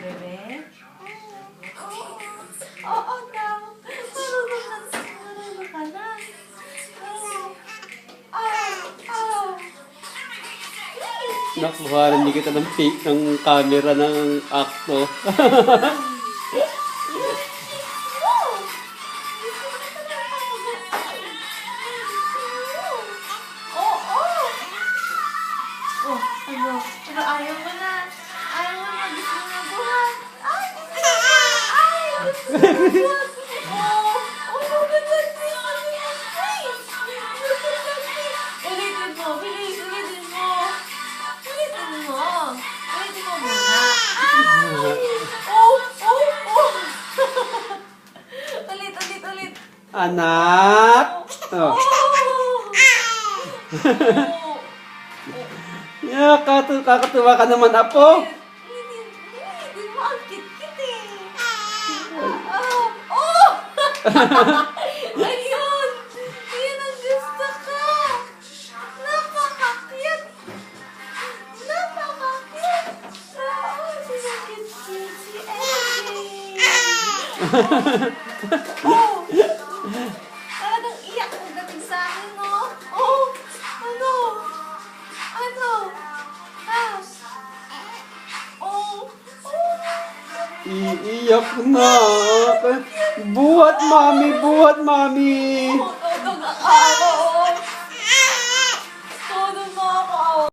bebe? Oo daw. Marunong ka na. Nakuha rin kita ng fake ng camera ng akto. Oh, ano? Pero ayaw mo na. Ayaw mo na. Gusto mo na buhat. Ay, gusto mo na. Ay, gusto mo na buhat. Oh, oh, buhat. Ay, ulitin mo. Bilis, ulitin mo. Ulitin mo. Ulitin mo muna. Ay, oh, oh, oh. Ulit, ulit, ulit. Anak! Oh. Oh. Yeah, kakatuwa ka naman, Apo. Hindi mo ang kit-kit eh. Oh! Ayun! Ayun ang gusto ko! Napaka-cute! Napaka-cute! Oo, sila kit-kit si Eddie. Oh! Talagang iyak pagdating sa akin, no? Oh! Ano? Ano? Ah! Oh! Oh! Iiyak na. Buhat, mami. Buhat, mami. Oh!